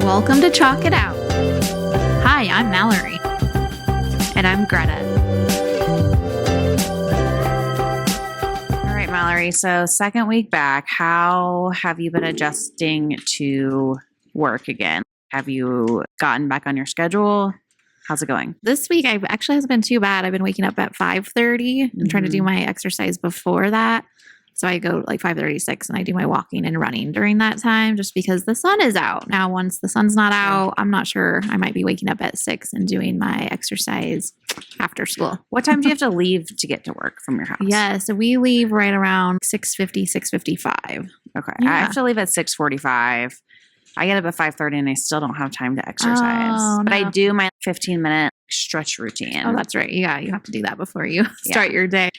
welcome to Chalk It Out. Hi, I'm Mallory. And I'm Greta. All right, Mallory. So second week back, how have you been adjusting to work again? Have you gotten back on your schedule? How's it going? This week, I actually hasn't been too bad. I've been waking up at 5:30 and trying to do my exercise before that. So I go like 5:36 and I do my walking and running during that time just because the sun is out. Now, once the sun's not out, I'm not sure. I might be waking up at 6 and doing my exercise after school. What time do you have to leave to get to work from your house? Yeah, so we leave right around 6:50, 6:55. Okay. Yeah. I have to leave at 6:45. I get up at 5:30 and I still don't have time to exercise. Oh, but I no. do my 15-minute stretch routine. Oh, that's right. Yeah, you have to do that before you start your day.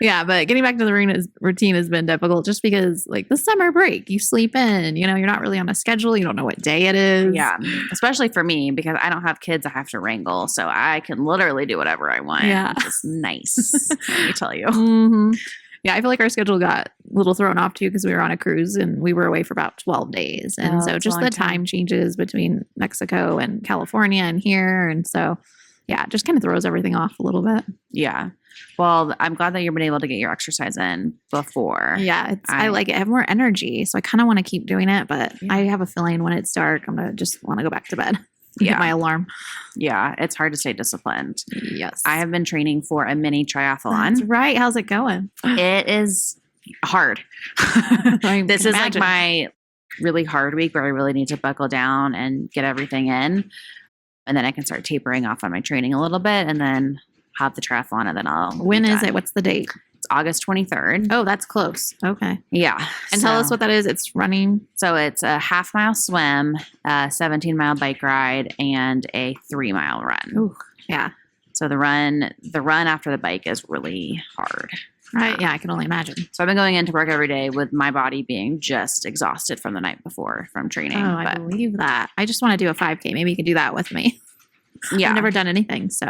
Yeah, but getting back to the routine has been difficult just because, like, the summer break, you sleep in, you're not really on a schedule. You don't know what day it is. Yeah, especially for me because I don't have kids I have to wrangle. So I can literally do whatever I want. Yeah. Which is nice, let me tell you. Mm-hmm. Yeah, I feel like our schedule got a little thrown off too because we were on a cruise and we were away for about 12 days. And so that's a just long the time. time changes between Mexico and California and here. And so, yeah, it just kind of throws everything off a little bit. Yeah. Well, I'm glad that you've been able to get your exercise in before. Yeah, I like it. I have more energy. So I kind of want to keep doing it. But I have a feeling when it's dark, I'm going to just want to go back to bed. Yeah. Get my alarm. Yeah. It's hard to stay disciplined. Yes. I have been training for a mini triathlon. That's right. How's it going? It is hard. This is like my really hard week where I really need to buckle down and get everything in. And then I can start tapering off on my training a little bit and then have the triathlon and then I'll. When is it? What's the date? It's August 23rd. Oh, that's close. Okay. Yeah. And tell us what that is. It's running. So it's a half-mile swim, a 17-mile bike ride, and a 3-mile run. Ooh, yeah. So the run after the bike is really hard. Right. Yeah, I can only imagine. So I've been going into work every day with my body being just exhausted from the night before from training. Oh, I believe that. I just want to do a 5K. Maybe you could do that with me. Yeah. I've never done anything, so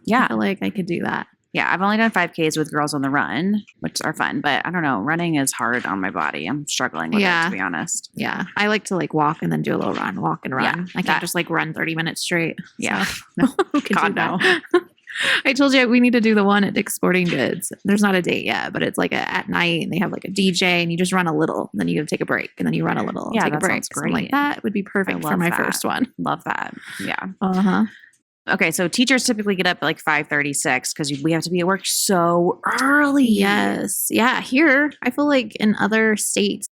Yeah. I feel like I could do that. Yeah. I've only done 5Ks with Girls on the Run, which are fun, but I don't know. Running is hard on my body. I'm struggling with it, to be honest. Yeah. I like to walk and then do a little run, walk and run. Yeah, I can't just run 30 minutes straight. Yeah. So, who can God, do that? I told you we need to do the one at Dick's Sporting Goods. There's not a date yet, but it's at night and they have a DJ and you just run a little. And then you take a break and then you run a little. Yeah, take a that break. sounds So I'm great. that would be perfect for my first one. Love that. Yeah. Uh-huh. Okay. So teachers typically get up at 5:36 because we have to be at work so early. Yes. Yeah. Here, I feel like in other states,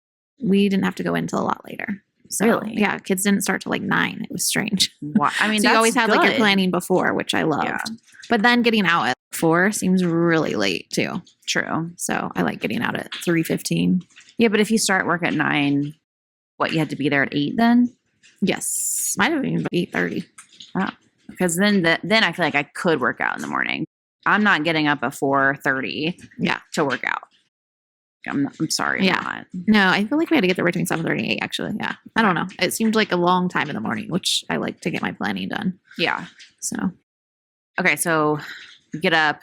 we didn't have to go in until a lot later. So, Really? Yeah. Kids didn't start till 9. It was strange. Why? I mean, So you always that's had your good. planning before, which I loved. Yeah. But then getting out at 4 seems really late too. True. So I like getting out at 3:15. Yeah. But if you start work at 9, you had to be there at 8 then? Yes. Might have even been 8:30. Because then I feel like I could work out in the morning. I'm not getting up at 4:30 to work out. I'm sorry. Yeah. I'm not. No, I feel like we had to get there between 7:30 and 8 actually. Yeah. I don't know. It seemed like a long time in the morning, which I like to get my planning done. Yeah. So Okay. So get up,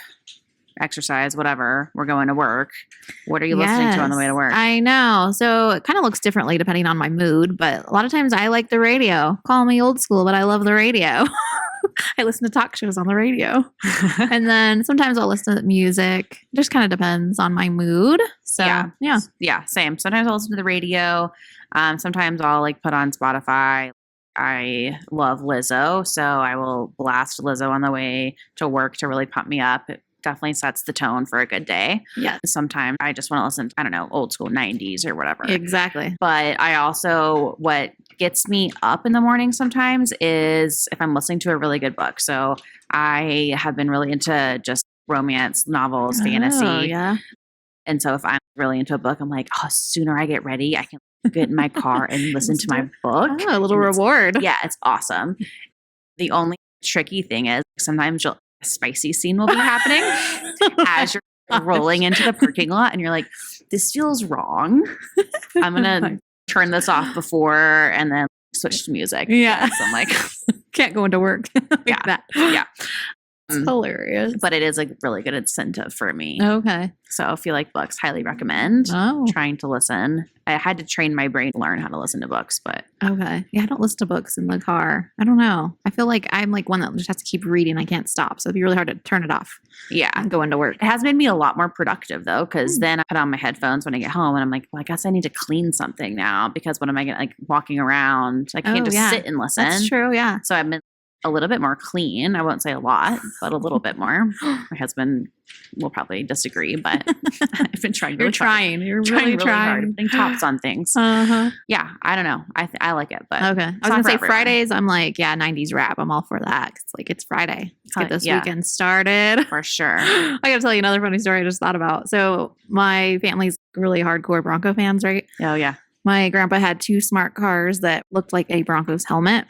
exercise, whatever. We're going to work. What are you listening to on the way to work? I know. So it kind of looks differently depending on my mood, but a lot of times I like the radio. Call me old school, but I love the radio. I listen to talk shows on the radio. And then sometimes I'll listen to music. It just kind of depends on my mood. So yeah. Yeah, same. Sometimes I'll listen to the radio. Sometimes I'll put on Spotify. I love Lizzo, so I will blast Lizzo on the way to work to really pump me up. It definitely sets the tone for a good day. Yeah. Sometimes I just want to listen to, I don't know, old school 90s or whatever. Exactly. But I also, what gets me up in the morning sometimes is if I'm listening to a really good book. So I have been really into just romance novels, fantasy. Oh, yeah. And so if I'm really into a book, I'm like, oh, sooner I get ready, I can get in my car and listen to my book. Oh, a little reward. Yeah, it's awesome. The only tricky thing is sometimes a spicy scene will be happening as you're rolling into the parking lot and you're like, this feels wrong. I'm going to turn this off before and then switch to music. Yeah. So I'm like, can't go into work like Yeah. that. yeah. hilarious. But it is a really good incentive for me. Okay. So if you like books, highly recommend Oh, trying to listen. I had to train my brain to learn how to listen to books, but okay. Yeah, I don't listen to books in the car. I don't know. I feel like I'm like one that just has to keep reading. I can't stop. So it'd be really hard to turn it off yeah. and go into work. It has made me a lot more productive though, because then I put on my headphones when I get home and I'm like, well, I guess I need to clean something now because what am I going to like walking around? I can't Oh, just yeah. sit and listen. That's true. Yeah. So I've been a little bit more clean. I won't say a lot, but a little bit more. My husband will probably disagree, but I've been trying really You're trying. You're really hard. trying. Putting tops on things. Uh-huh. Yeah, I don't know. I like it, but Okay. I was not gonna for say everyone. Fridays. I'm like, yeah, 90s rap. I'm all for that. 'Cause, like it's Friday. Let's get this Yeah. weekend started. for sure. I gotta tell you another funny story I just thought about. So my family's really hardcore Bronco fans, right? Oh yeah. My grandpa had 2 smart cars that looked like a Broncos helmet.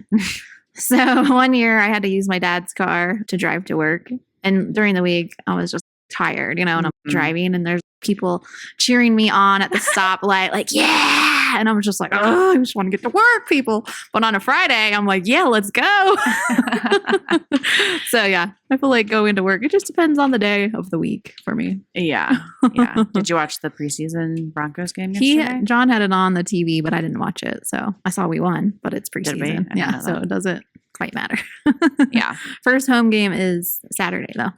So one year I had to use my dad's car to drive to work. And during the week, I was just tired, and I'm Mhm. driving and there's people cheering me on at the stoplight, like, yeah. And I'm just like, oh, I just want to get to work, people. But on a Friday, I'm like, yeah, let's go. So yeah, I feel like going to work. It just depends on the day of the week for me. Yeah. Yeah. Did you watch the preseason Broncos game yesterday? John had it on the TV, but I didn't watch it. So I saw we won, but it's Did we? I preseason. didn't Yeah. know So that. it doesn't quite matter. Yeah. First home game is Saturday though.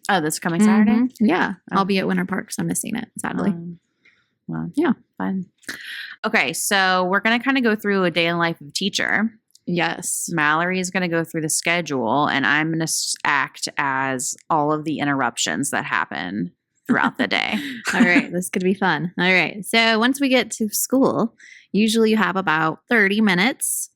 Oh, this coming Saturday? Mhm. Yeah. Oh. I'll be at Winter Park, so I'm missing it, sadly. Well, Yeah. fun. Okay, so we're going to kind of go through a day in the life of a teacher. Yes. Mallory is going to go through the schedule, and I'm going to act as all of the interruptions that happen throughout the day. All right. This could be fun. All right. So once we get to school, usually you have about 30 minutes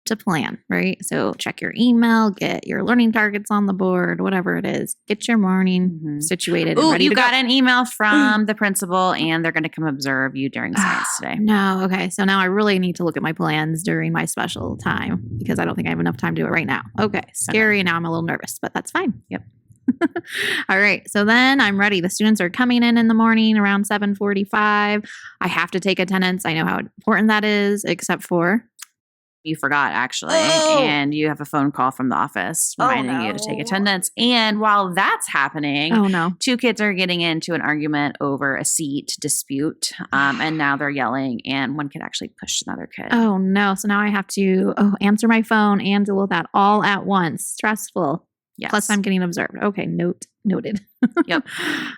to plan, right? So check your email, get your learning targets on the board, whatever it is. Get your morning Mhm. situated and Ooh, ready you to got go. an email from the principal, and they're going to come observe you during science today. No. Okay. So now I really need to look at my plans during my special time because I don't think I have enough time to do it right now. Okay. Scary. Now I'm a little nervous, but that's fine. Yep. All right. So then I'm ready. The students are coming in the morning around 7:45. I have to take attendance. I know how important that is, except for You forgot, actually, Oh. and you have a phone call from the office reminding you to take no. attendance. And while that's happening, oh no. 2 kids are getting into an argument over a seat dispute, and now they're yelling, and one kid actually pushed another kid. Oh no. So now I have to answer my phone and deal with that all at once. Stressful. Yes. Plus I'm getting observed. Okay, noted. Yep.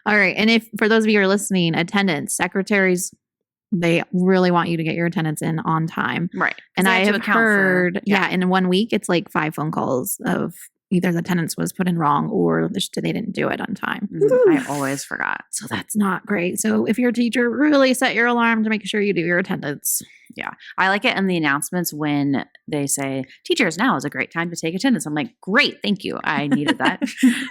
All right. And if for those of you who are listening, attendance, secretaries, they really want you to get your attendance in on time. Right. 'Cause And they I to have account for- heard, in 1 week, it's like 5 phone calls of either the attendance was put in wrong or they didn't do it on time. I always forgot. So that's not great. So if you're a teacher, really set your alarm to make sure you do your attendance. I like it in the announcements when they say, teachers, now is a great time to take attendance. I'm like, great, thank you. I needed that.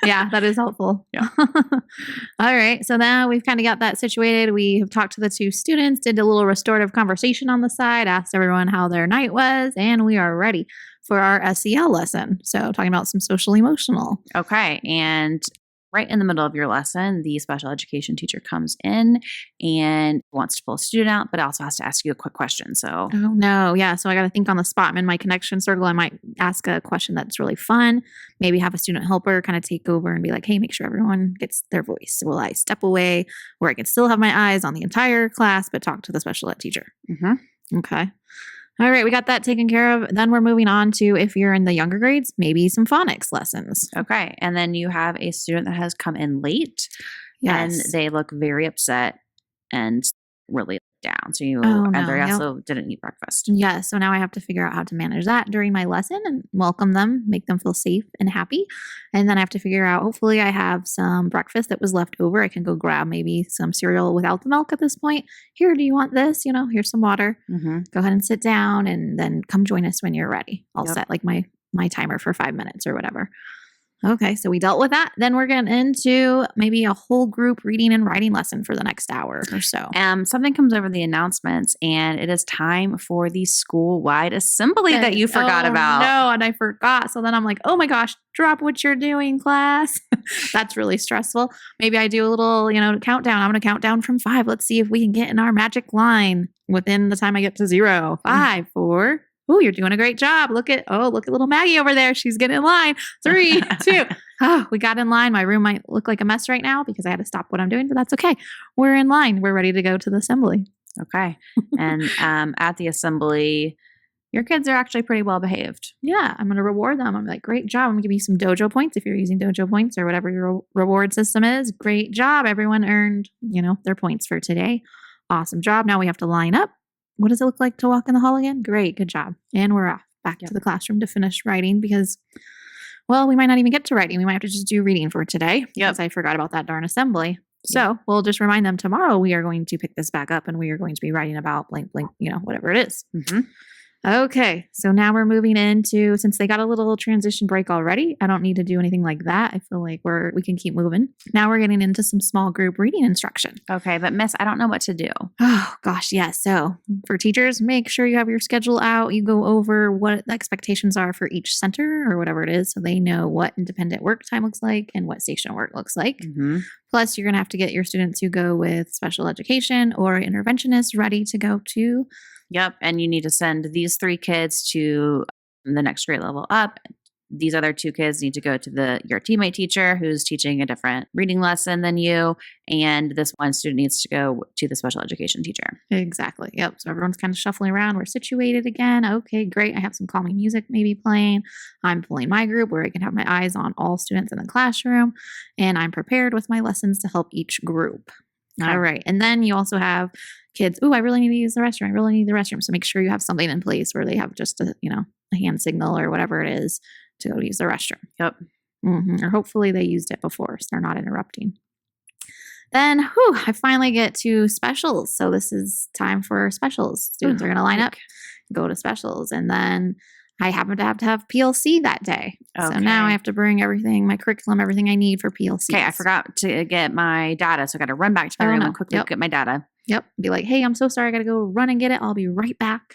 Yeah, that is helpful. Yeah. All right. So now we've kind of got that situated. We have talked to the 2 students, did a little restorative conversation on the side, asked everyone how their night was, and we are ready for our SEL lesson. So talking about some social emotional. Okay. And right in the middle of your lesson, the special education teacher comes in and wants to pull a student out, but also has to ask you a quick question. So, Oh no. Yeah. So I got to think on the spot. I'm in my connection circle. I might ask a question that's really fun. Maybe have a student helper kind of take over and be like, hey, make sure everyone gets their voice. Will I step away where I can still have my eyes on the entire class, but talk to the special ed teacher? mhm. Okay. All right. We got that taken care of. Then we're moving on to, if you're in the younger grades, maybe some phonics lessons. Okay. And then you have a student that has come in late and Yes. they look very upset and really down. So you, Oh, and no, they yep. also didn't eat breakfast. Yeah, so now I have to figure out how to manage that during my lesson and welcome them, make them feel safe and happy. And then I have to figure out, hopefully, I have some breakfast that was left over. I can go grab maybe some cereal without the milk at this point. Here, do you want this? Here's some water. Mm-hmm. Go ahead and sit down and then come join us when you're ready. I'll Yep. set like my timer for 5 minutes or whatever. Okay, so we dealt with that. Then we're getting into maybe a whole group reading and writing lesson for the next hour or so. Something comes over the announcements, and it is time for the school-wide assembly that you forgot Oh, about. No, and I forgot. So then I'm like, oh my gosh, drop what you're doing, class. That's really stressful. Maybe I do a little, countdown. I'm going to count down from 5. Let's see if we can get in our magic line within the time I get to 0. 5, 4, Oh, you're doing a great job. Look at little Maggie over there. She's getting in line. 3, 2. Oh, we got in line. My room might look like a mess right now because I had to stop what I'm doing, but that's okay. We're in line. We're ready to go to the assembly. Okay. And at the assembly, your kids are actually pretty well behaved. Yeah, I'm going to reward them. I'm like, great job. I'm going to give you some dojo points if you're using dojo points or whatever your reward system is. Great job. Everyone earned, their points for today. Awesome job. Now we have to line up. What does it look like to walk in the hall again? Great. Good job. And we're off back to the classroom to finish writing because, well, we might not even get to writing. We might have to just do reading for today because I forgot about that darn assembly. So we'll just remind them tomorrow we are going to pick this back up and we are going to be writing about blank, blank, whatever it is. Mm-hmm. Okay, so now we're moving into, since they got a little transition break already, I don't need to do anything like that. I feel like we can keep moving. Now we're getting into some small group reading instruction. Okay, but Miss, I don't know what to do. Oh gosh, yes. So for teachers, make sure you have your schedule out. You go over what the expectations are for each center or whatever it is, so they know what independent work time looks like and what station work looks like. Mm-hmm. Plus, you're going to have to get your students who go with special education or interventionists ready to go to. Yep. And you need to send these 3 kids to the next grade level up. These other 2 kids need to go to your teammate teacher who's teaching a different reading lesson than you. And this one student needs to go to the special education teacher. Exactly. Yep. So everyone's kind of shuffling around. We're situated again. Okay, great. I have some calming music maybe playing. I'm pulling my group where I can have my eyes on all students in the classroom. And I'm prepared with my lessons to help each group. Okay. All right. And then you also have kids, I really need to use the restroom. I really need the restroom. So make sure you have something in place where they have just a hand signal or whatever it is to go use the restroom. Yep. Mm-hmm. Or hopefully they used it before, so they're not interrupting. Then, I finally get to specials. So this is time for specials. Students are going to line up, go to specials. And then I happen to have PLC that day. Okay. So now I have to bring everything, my curriculum, everything I need for PLC. Okay, I forgot to get my data, so I got to run back to my room and quickly get my data. Yep. Be like, hey, I'm so sorry. I got to go run and get it. I'll be right back.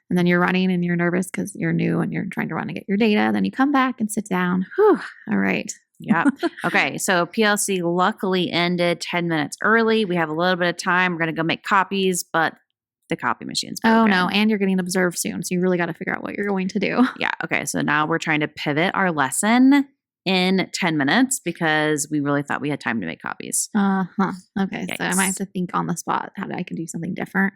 And then you're running and you're nervous because you're new and you're trying to run and get your data. Then you come back and sit down. Whew. All right. Yeah. Okay. So PLC luckily ended 10 minutes early. We have a little bit of time. We're going to go make copies, but the copy machine's broken. Oh, no. And you're getting observed soon. So you really got to figure out what you're going to do. Yeah. Okay. So now we're trying to pivot our lesson in 10 minutes because we really thought we had time to make copies. Okay. Yikes. So I might have to think on the spot how I can do something different.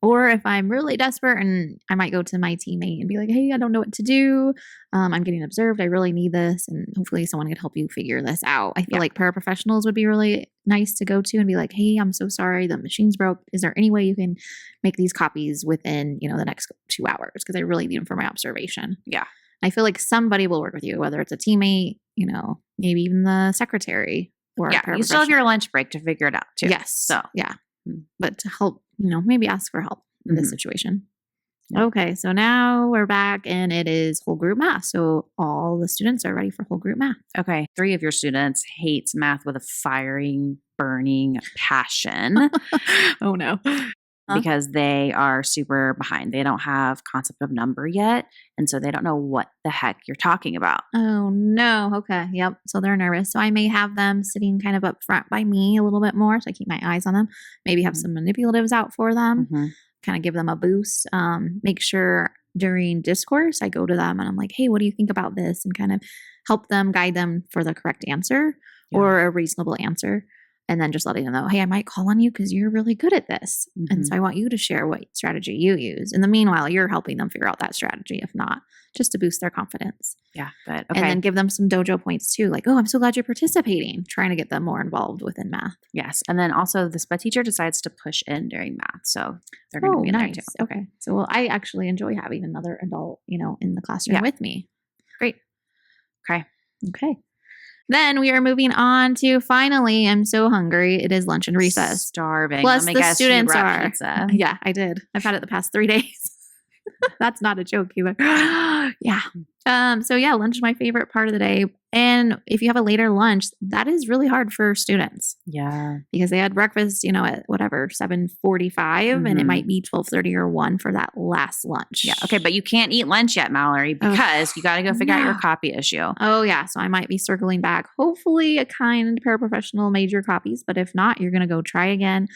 Or if I'm really desperate and I might go to my teammate and be like, hey, I don't know what to do. I'm getting observed. I really need this. And hopefully someone could help you figure this out. I feel like paraprofessionals would be really nice to go to and be like, hey, I'm so sorry. The machine's broke. Is there any way you can make these copies within, the next 2 hours? Because I really need them for my observation. Yeah. I feel like somebody will work with you, whether it's a teammate, maybe even the secretary or you still have your lunch break to figure it out too. Yes. So yeah. But to help, maybe ask for help in this situation. Yeah. Okay. So now we're back and it is whole group math. So all the students are ready for whole group math. Okay. 3 of your students hates math with a firing, burning passion. Oh no. Because they are super behind. They don't have concept of number yet. And so they don't know what the heck you're talking about. Oh no. Okay. Yep. So they're nervous. So I may have them sitting kind of up front by me a little bit more. So I keep my eyes on them. Maybe have some manipulatives out for them. Kind of give them a boost. Make sure during discourse, I go to them and I'm like, hey, what do you think about this? And kind of help them, guide them for the correct answer or a reasonable answer. And then just letting them know, hey, I might call on you because you're really good at this. And so I want you to share what strategy you use. In the meanwhile, you're helping them figure out that strategy, if not, just to boost their confidence. Yeah, good. Okay. And then give them some dojo points too. Like, I'm so glad you're participating, trying to get them more involved within math. Yes. And then also the SPED teacher decides to push in during math. So they're going to be nice. Too. Okay. So I actually enjoy having another adult, in the classroom with me. Great. Okay. Then we are moving on to finally, I'm so hungry. It is lunch and recess. Starving. Plus the students are. Pizza. Yeah, I did. I've had it the past 3 days. That's not a joke either. Yeah. So lunch is my favorite part of the day. And if you have a later lunch, that is really hard for students Yeah. because they had breakfast, at whatever, 7:45 and it Mhm. might be 12:30 or 1 for that last lunch. Yeah. Okay. But you can't eat lunch yet, Mallory, because you got to go figure out your no. copy issue. Oh, yeah. So I might be circling back. Hopefully, a kind paraprofessional made your copies, but if not, you're going to go try again.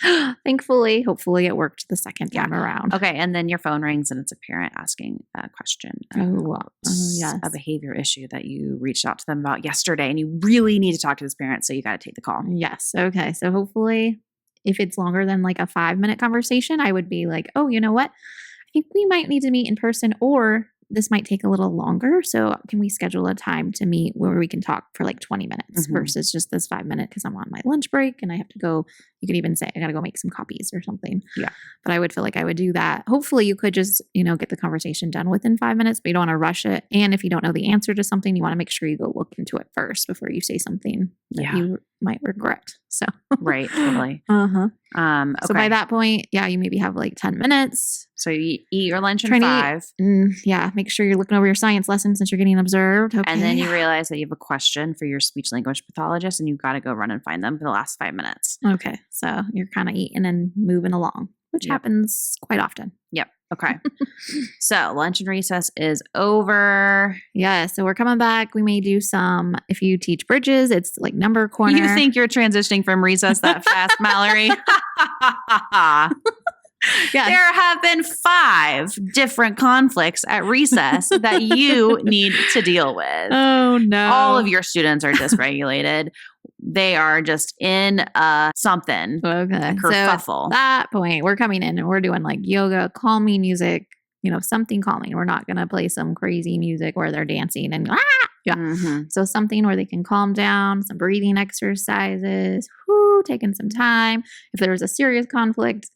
Thankfully, hopefully, it worked the second time around. Okay. And then your phone rings and it's a parent asking a question. Yes. A behavior issue that you reached out to them about yesterday, and you really need to talk to this parent. So you got to take the call. Yes. Okay. So hopefully, if it's longer than like a 5-minute conversation, I would be like, oh, you know what? I think we might need to meet in person, or this might take a little longer. So can we schedule a time to meet where we can talk for like 20 minutes Mhm. versus just this 5 minute because I'm on my lunch break and I have to go. You could even say, I got to go make some copies or something. Yeah. But I would feel like I would do that. Hopefully, you could just, get the conversation done within 5 minutes, but you don't want to rush it. And if you don't know the answer to something, you want to make sure you go look into it first before you say something that Yeah. you might regret. So, Right. Totally. uh-huh. Okay. So by that point, you maybe have like 10 minutes. So you eat your lunch Try in to eat- 5. Make sure you're looking over your science lessons since you're getting observed. Okay. And then you realize that you have a question for your speech language pathologist, and you've got to go run and find them for the last 5 minutes. Okay. So you're kind of eating and moving along, which Yep. happens quite often. Yep. Okay. So lunch and recess is over. Yeah. So we're coming back. We may do some, if you teach bridges, it's like number corner. You think you're transitioning from recess that fast, Mallory? Yeah. There have been 5 different conflicts at recess that you need to deal with. Oh, no. All of your students are dysregulated. They are just in something, Okay. a So at kerfuffle. that point, we're coming in and we're doing like yoga, calming music, something calming. We're not going to play some crazy music where they're dancing and yeah. Mhm. So something where they can calm down, some breathing exercises, taking some time. If there was a serious conflict,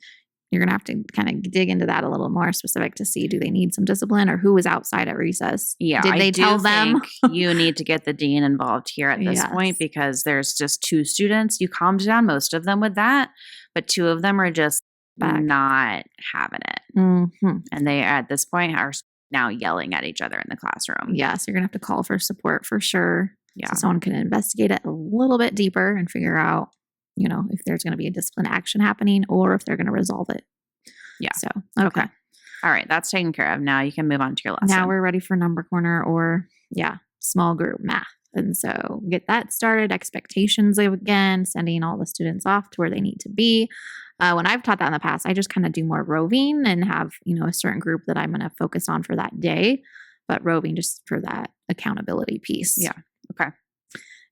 you're going to have to kind of dig into that a little more specific to see, do they need some discipline or who was outside at recess? Yeah, Did they I do tell them? think you need to get the dean involved here at this Yes. point, because there's just 2 students. You calmed down most of them with that, but 2 of them are just Back. not having it. Mhm. And they, at this point, are now yelling at each other in the classroom. Yeah. So you're going to have to call for support for sure. Yeah. So someone can investigate it a little bit deeper and figure out, if there's going to be a discipline action happening or if they're going to resolve it. Yeah. So, okay. All right. That's taken care of. Now you can move on to your lesson. Now we're ready for number corner or, small group math. And so get that started, expectations again, sending all the students off to where they need to be. When I've taught that in the past, I just kind of do more roving and have, a certain group that I'm going to focus on for that day, but roving just for that accountability piece. Yeah. Okay.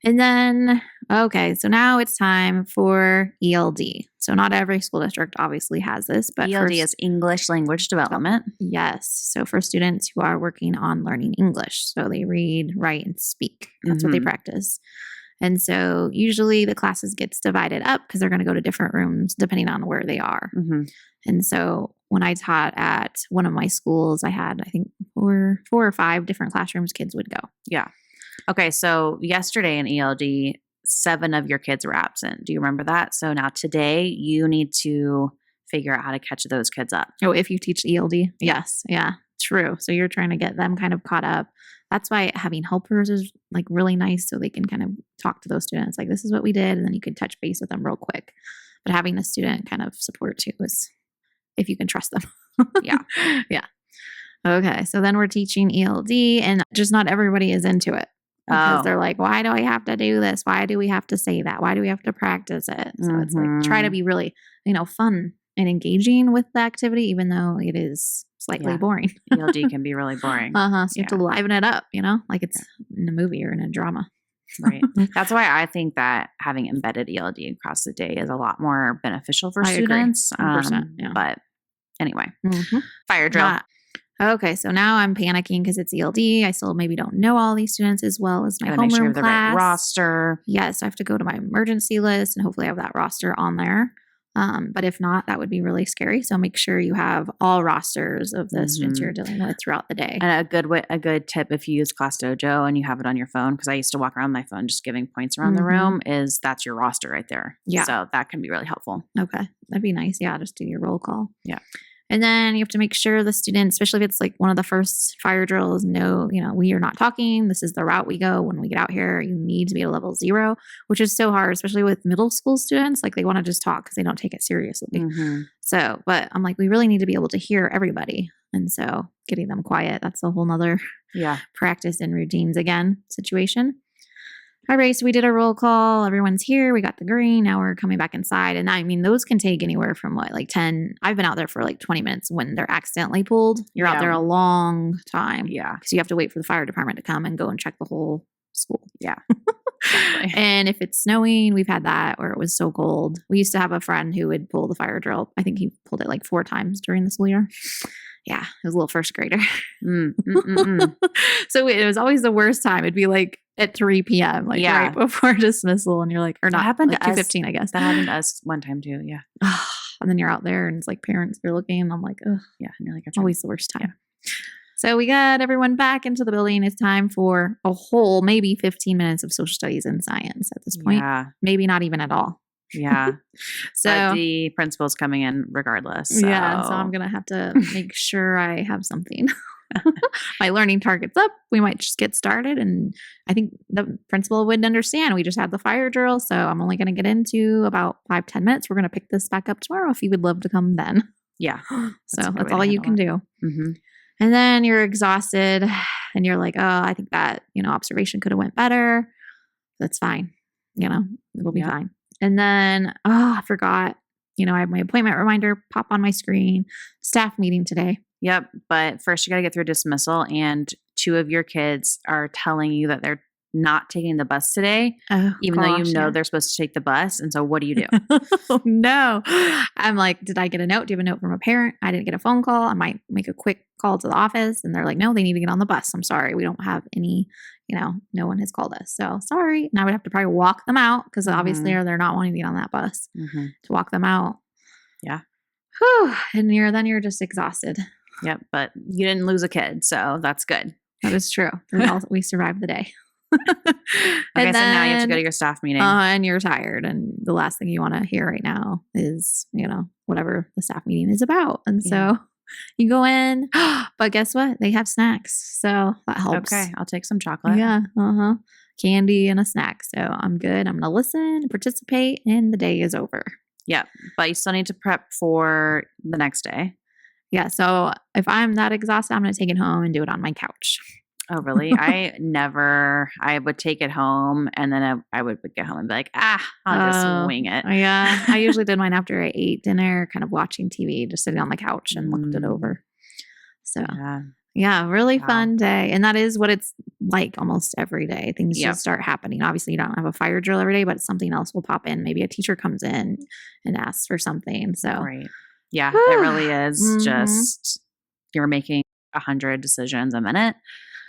And then, so now it's time for ELD. So not every school district obviously has this, but ELD is English Language Development. yes. So for students who are working on learning English, so they read, write, and speak. That's what they Mhm. practice. And so usually the classes gets divided up because they're going to go to different rooms depending on where they are. Mm-hmm. And so when I taught at one of my schools, I had, I think, four or 5 different classrooms kids would go. Yeah. Okay. So yesterday in ELD, 7 of your kids were absent. Do you remember that? So now today you need to figure out how to catch those kids up. Oh, if you teach ELD? Yes. Yeah, true. So you're trying to get them kind of caught up. That's why having helpers is like really nice so they can kind of talk to those students like, this is what we did. And then you can touch base with them real quick. But having a student kind of support too is if you can trust them. Yeah. Yeah. Okay. So then we're teaching ELD and just not everybody is into it. Because Oh. they're like, why do I have to do this? Why do we have to say that? Why do we have to practice it? So it's like try to be really, fun and engaging with the activity, even though it is slightly Yeah. boring. ELD can be really boring. So you have to liven it up, like it's in a movie or in a drama. Right. That's why I think that having embedded ELD across the day is a lot more beneficial for I agree. students. 100%, yeah. But anyway, Mhm. fire drill. Not- Okay, so now I'm panicking because it's ELD. I still maybe don't know all these students as well as my Gotta make sure you homeroom have the right class. roster. Yes, I have to go to my emergency list and hopefully I have that roster on there. But if not, that would be really scary. So make sure you have all rosters of the students Mhm. you're dealing with throughout the day. And a good tip if you use Class Dojo and you have it on your phone, because I used to walk around my phone just giving points around the Mhm. room, is that's your roster right there. Yeah. So that can be really helpful. Okay, that'd be nice. Yeah, just do your roll call. Yeah. And then you have to make sure the students, especially if it's like one of the first fire drills, know, we are not talking. This is the route we go when we get out here. You need to be at level 0, which is so hard, especially with middle school students. Like they want to just talk because they don't take it seriously. Mm-hmm. So, but I'm like, we really need to be able to hear everybody. And so getting them quiet, that's a whole nother practice and routines again situation. All right, so we did a roll call. Everyone's here. We got the green. Now we're coming back inside. And I mean, those can take anywhere from 10. I've been out there for 20 minutes when they're accidentally pulled. You're out there a long time. Yeah. Because you have to wait for the fire department to come and go and check the whole school. Yeah. Exactly. And if it's snowing, we've had that, or it was so cold. We used to have a friend who would pull the fire drill. I think he pulled it 4 times during the school year. Yeah, it was a little first grader. So it was always the worst time. It'd be at 3 p.m., right before dismissal. And you're like, or not, happened to 2:15, I guess. That happened to us one time too. Yeah. And then you're out there and it's parents are looking. And I'm like, ugh. Yeah. And you're like, always the worst time. So we got everyone back into the building. It's time for a whole maybe 15 minutes of social studies and science at this point. Yeah. Maybe not even at all. Yeah. So but the principal's coming in regardless. So. Yeah. So I'm going to have to make sure I have something. My learning target's up. We might just get started. And I think the principal would understand. We just had the fire drill. So I'm only going to get into about 5-10 minutes. We're going to pick this back up tomorrow if you would love to come then. Yeah. So that's all you can do. Mm-hmm. And then you're exhausted and you're like, oh, I think that, observation could have went better. That's fine. It'll be fine. And then, I forgot, I have my appointment reminder pop on my screen, staff meeting today. Yep. But first you got to get through dismissal, and 2 of your kids are telling you that they're not taking the bus today, even though they're supposed to take the bus. And so what do you do? Oh, no. I'm like, did I get a note? Do you have a note from a parent? I didn't get a phone call. I might make a quick call to the office. And they're like, no, they need to get on the bus. I'm sorry. We don't have any, no one has called us. So sorry. And I would have to probably walk them out because obviously they're not wanting to get on that bus to walk them out. Yeah. Whew. And you're just exhausted. Yep. But you didn't lose a kid. So that's good. That is true. We survived the day. Okay, so now you have to go to your staff meeting. And you're tired. And the last thing you want to hear right now is, whatever the staff meeting is about. And so you go in, but guess what? They have snacks. So that helps. Okay, I'll take some chocolate. Yeah. Candy and a snack. So I'm good. I'm going to listen, participate, and the day is over. Yeah. But you still need to prep for the next day. Yeah. So if I'm that exhausted, I'm going to take it home and do it on my couch. Oh, really? I would take it home and then I would get home and be like, I'll just wing it. Yeah. I usually did mine after I ate dinner, kind of watching TV, just sitting on the couch and looked it over. So yeah, really fun day. And that is what it's like almost every day. Things just start happening. Obviously you don't have a fire drill every day, but something else will pop in. Maybe a teacher comes in and asks for something. So right. Yeah, it really is just, you're making 100 decisions a minute.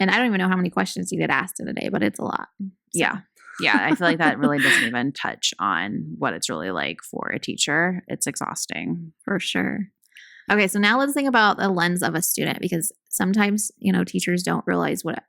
And I don't even know how many questions you get asked in a day, but it's a lot. So. Yeah. Yeah. I feel like that really doesn't even touch on what it's really like for a teacher. It's exhausting. For sure. Okay. So now let's think about the lens of a student, because sometimes, teachers don't realize what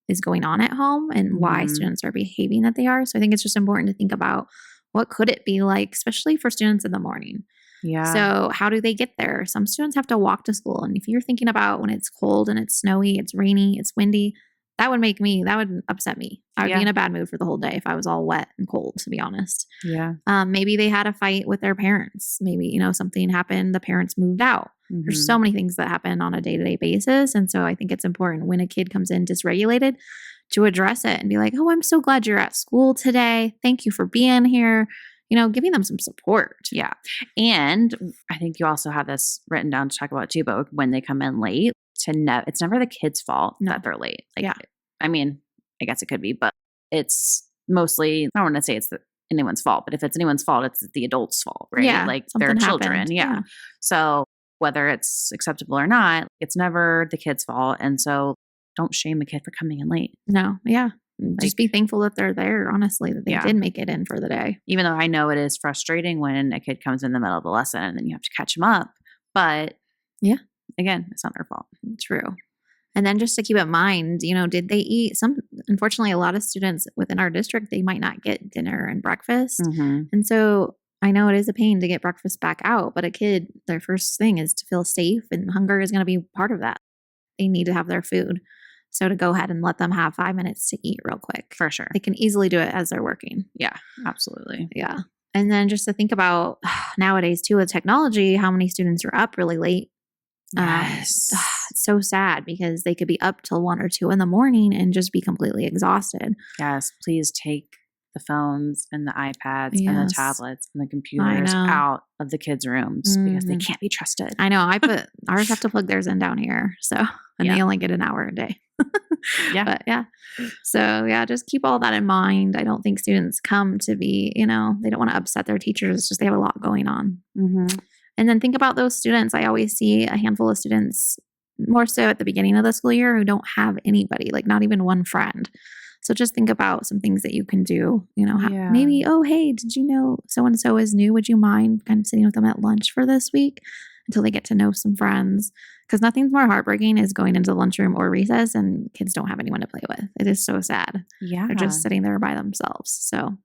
is going on at home and why students are behaving that they are. So I think it's just important to think about what could it be like, especially for students in the morning. Yeah. So how do they get there? Some students have to walk to school. And if you're thinking about when it's cold and it's snowy, it's rainy, it's windy, that would upset me. I would be in a bad mood for the whole day if I was all wet and cold, to be honest. Yeah. Maybe they had a fight with their parents. Maybe, something happened, the parents moved out. There's so many things that happen on a day-to-day basis. And so I think it's important when a kid comes in dysregulated to address it and be like, oh, I'm so glad you're at school today. Thank you for being here. Giving them some support. Yeah. And I think you also have this written down to talk about too, but when they come in late, it's never the kid's fault that they're late. I mean, I guess it could be, but it's mostly, I don't want to say it's anyone's fault, but if it's anyone's fault, it's the adult's fault, right? Yeah, like they're children. Yeah. So whether it's acceptable or not, it's never the kid's fault. And so don't shame a kid for coming in late. No. Yeah. Just be thankful that they're there, honestly, that they did make it in for the day. Even though I know it is frustrating when a kid comes in the middle of the lesson and then you have to catch them up. But again, it's not their fault. True. And then just to keep in mind, did they eat unfortunately, a lot of students within our district, they might not get dinner and breakfast. And so I know it is a pain to get breakfast back out, but a kid, their first thing is to feel safe, and hunger is going to be part of that. They need to have their food. So to go ahead and let them have 5 minutes to eat real quick. For sure. They can easily do it as they're working. Yeah, absolutely. Yeah. And then just to think about nowadays too with technology, how many students are up really late. Yes. It's so sad because they could be up till 1 or 2 in the morning and just be completely exhausted. Yes. Please take the phones and the iPads and the Yes. tablets and the computers know. out of the kids' rooms because they Mhm. can't be trusted. I know. I put ours have to plug theirs in down here. So, and they Yeah. only get an hour a day. Yeah. But yeah. So, yeah, just keep all that in mind. I don't think students come to be, they don't want to upset their teachers. It's just they have a lot going on. Mm-hmm. And then think about those students. I always see a handful of students, more so at the beginning of the school year, who don't have anybody, like not even one friend. So just think about some things that you can do. Yeah. Maybe, oh, hey, did you know so and so is new? Would you mind kind of sitting with them at lunch for this week until they get to know some friends? Because nothing's more heartbreaking is going into the lunchroom or recess and kids don't have anyone to play with. It is so sad. Yeah. They're just sitting there by themselves. So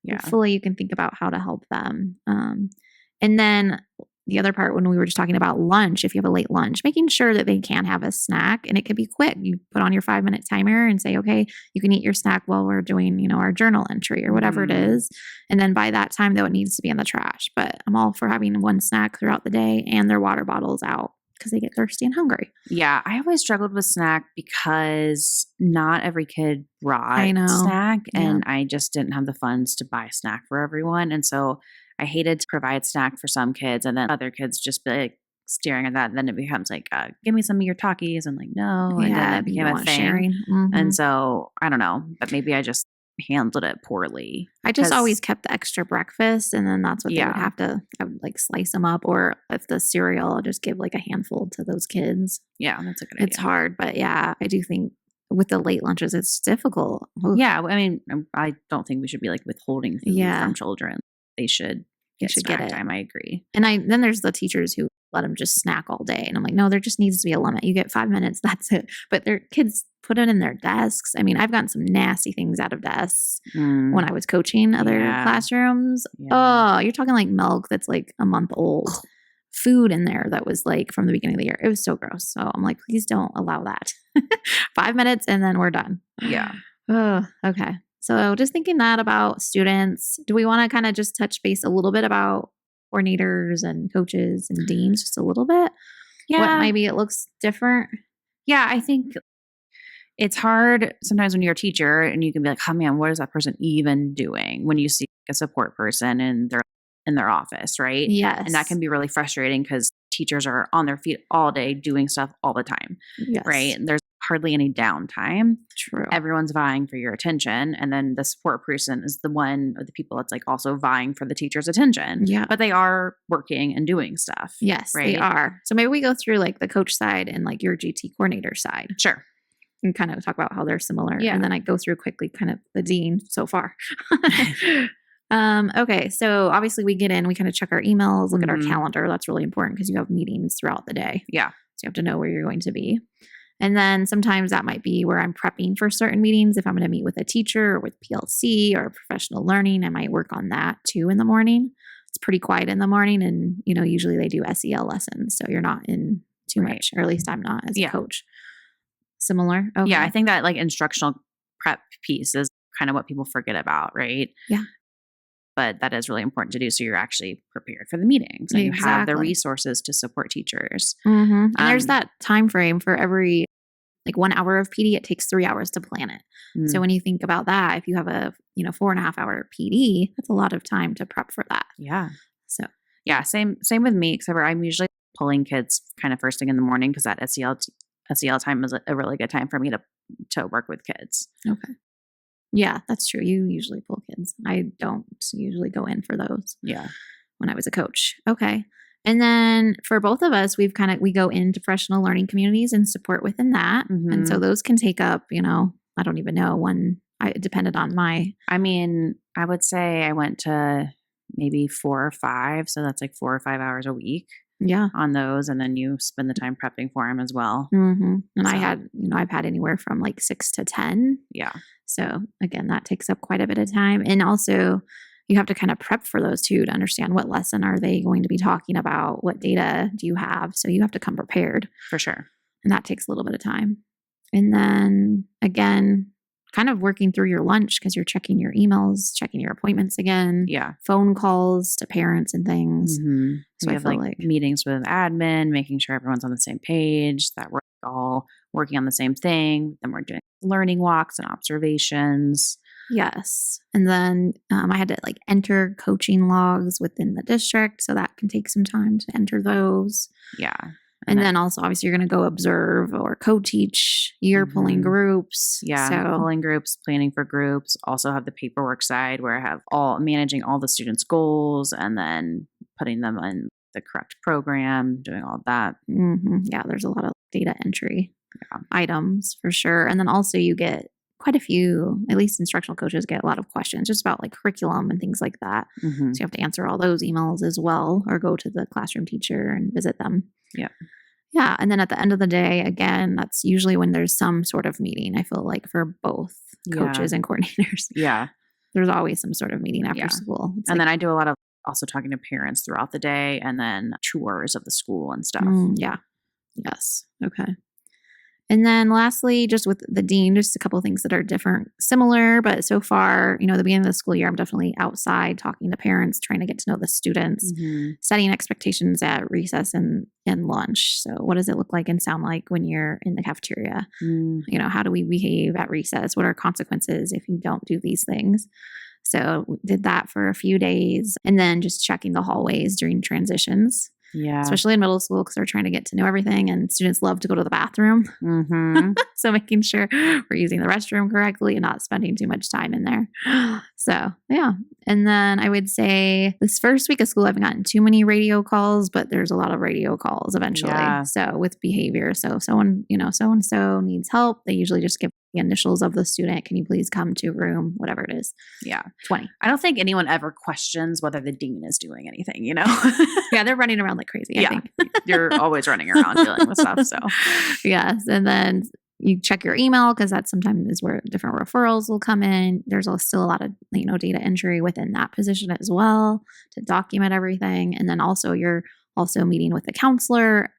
Yeah. hopefully you can think about how to help them. And then the other part, when we were just talking about lunch, if you have a late lunch, making sure that they can have a snack and it could be quick. You put on your 5-minute timer and say, okay, you can eat your snack while we're doing, our journal entry or whatever it is. And then by that time, though, it needs to be in the trash. But I'm all for having one snack throughout the day and their water bottles out because they get thirsty and hungry. Yeah. I always struggled with snack because not every kid brought I know. snack Yeah. and I just didn't have the funds to buy snack for everyone. And so I hated to provide snack for some kids and then other kids just be like staring at that. And then it becomes like, give me some of your Takis. And like, no. And then it became a thing. Sharing. Mhm. And so I don't know, but maybe I just handled it poorly. I just 'Cause- always kept the extra breakfast, and then that's what they would Yeah. have to. I would like slice them up, or if the cereal, I'll just give like a handful to those kids. Yeah, that's a good It's idea. hard, but yeah, I do think with the late lunches, it's difficult. Oof. Yeah. I mean, I don't think we should be like withholding food Yeah. from children. They should get get snack it. time. I agree. And then there's the teachers who let them just snack all day, and I'm like, no, there just needs to be a limit. You get 5 minutes, that's it. But their kids put it in their desks. I mean, I've gotten some nasty things out of desks when I was coaching other Yeah. classrooms. Yeah. Oh, you're talking like milk that's like a month old. Food in there that was like from the beginning of the year. It was so gross. So I'm like, please don't allow that. 5 minutes and then we're done. Yeah. Oh, okay. So just thinking that about students, do we want to kind of just touch base a little bit about coordinators and coaches and deans just a little bit? What maybe it looks different? Yeah, I think it's hard sometimes when you're a teacher and you can be like, oh man, what is that person even doing when you see a support person and they're in their office, right? Yes. And that can be really frustrating because teachers are on their feet all day doing stuff all the time, yes. right? And there's hardly any downtime. True. Everyone's vying for your attention. And then the support person is the one or the people that's like also vying for the teacher's attention. Yeah. But they are working and doing stuff. Yes, they right? are. So maybe we go through like the coach side and like your GT coordinator side. Sure. And kind of talk about how they're similar. Yeah. And then I go through quickly kind of the dean so far. Okay. So obviously we get in, we kind of check our emails, look at our Mhm. calendar. That's really important because you have meetings throughout the day. Yeah. So you have to know where you're going to be. And then sometimes that might be where I'm prepping for certain meetings. If I'm going to meet with a teacher or with PLC or professional learning, I might work on that too in the morning. It's pretty quiet in the morning. And, usually they do SEL lessons. So you're not in too Right. much, or at least I'm not as Yeah. a coach. Similar? Okay. Yeah, I think that like instructional prep piece is kind of what people forget about, right? Yeah. But that is really important to do so you're actually prepared for the meetings and you have the Exactly. resources to support teachers. Mhm. And there's Um, that time frame for every 1 hour of PD. It takes 3 hours to plan it. So when you think about that, if you have a 4.5 hour PD, that's a lot of time to prep for that. Yeah. So Yeah, same with me, except for I'm usually pulling kids kind of first thing in the morning because that SEL time is a really good time for me to work with kids. okay. Yeah, that's true. You usually pull kids. I don't usually go in for those Yeah. when I was a coach. Okay. And then for both of us, we go into professional learning communities and support within that. And so those can take up, I don't even know it depended on I mean, I would say I went to maybe 4 or 5. So that's like 4 or 5 hours a week yeah. on those. And then you spend the time prepping for them as well. Mm-hmm. And I So- had, I've had anywhere from like 6 to 10. Yeah. So again, that takes up quite a bit of time. And also you have to kind of prep for those too to understand what lesson are they going to be talking about, what data do you have. So you have to come prepared. For sure. And that takes a little bit of time. And then again, kind of working through your lunch because you're checking your emails, checking your appointments again, Yeah. phone calls to parents and things. Mm-hmm. So We I have feel like meetings with admin, making sure everyone's on the same page, that we're all working on the same thing. Then we're doing learning walks and observations. yes. And then I had to like enter coaching logs within the district. So that can take some time to enter those. Yeah. And then- then also, obviously, you're going to go observe or co-teach. You're pulling Mhm. groups. Yeah, So pulling groups, planning for groups. Also have the paperwork side where I have all managing all the students' goals and then putting them in the correct program, doing all of that. yeah, there's a lot of data entry items for sure. And then also you get quite a few, at least instructional coaches get a lot of questions just about like curriculum and things like that. Mm-hmm. So you have to answer all those emails as well or go to the classroom teacher and visit them. Yeah. Yeah. And then at the end of the day, again, that's usually when there's some sort of meeting, I feel like for both coaches and coordinators. Yeah. There's always some sort of meeting after Yeah. school. It's And like, then I do a lot of also talking to parents throughout the day and then tours of the school and stuff. yeah. Yes. Okay. And then lastly, just with the dean, just a couple of things that are different, similar, but so far, the beginning of the school year, I'm definitely outside talking to parents, trying to get to know the students, Mm-hmm. setting expectations at recess and lunch. So what does it look like and sound like when you're in the cafeteria? How do we behave at recess? What are consequences if you don't do these things? So we did that for a few days and then just checking the hallways during transitions. Yeah. Especially in middle school because they're trying to get to know everything and students love to go to the bathroom. Mm-hmm. So making sure we're using the restroom correctly and not spending too much time in there. So yeah. And then I would say this first week of school, I haven't gotten too many radio calls, but there's a lot of radio calls eventually. Yeah. So with behavior. So someone, so-and-so needs help. They usually just give the initials of the student. Can you please come to room, whatever it is. Yeah. 20. I don't think anyone ever questions whether the dean is doing anything, Yeah, they're running around like crazy, I think. You're always running around dealing with stuff. So Yes. And then you check your email because that sometimes is where different referrals will come in. There's still a lot of, data entry within that position as well to document everything. And then also you're also meeting with the counselor,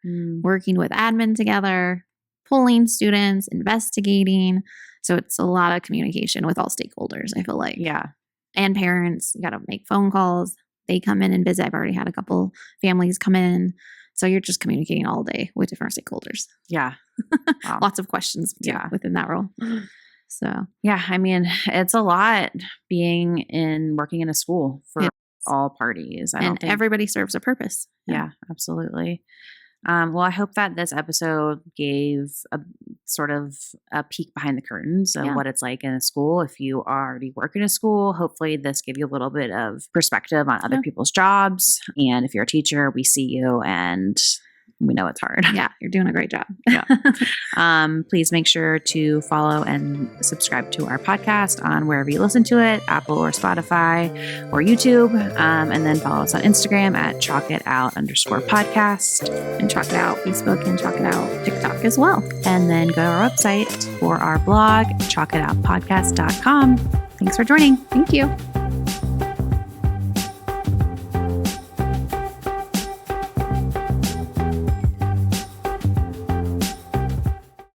working with admin together, pulling students, investigating. So it's a lot of communication with all stakeholders, I feel like. yeah. And parents, you got to make phone calls. They come in and visit. I've already had a couple families come in. So you're just communicating all day with different stakeholders. Yeah. Wow. Lots of questions within that role. So Yeah. I mean, it's a lot working in a school for all parties. and everybody serves a purpose. Yeah, absolutely. Well, I hope that this episode gave a sort of a peek behind the curtains of what it's like in a school. If you already work in a school, hopefully this gave you a little bit of perspective on other people's jobs. And if you're a teacher, we see you and we know it's hard. Yeah, you're doing a great job. Please make sure to follow and subscribe to our podcast on wherever you listen to it, Apple or Spotify or YouTube. And then follow us on Instagram at chalkitout_podcast. And Chalk It Out Facebook and Chalk It Out TikTok as well. And then go to our website for our blog, chalkitoutpodcast.com. Thanks for joining. Thank you.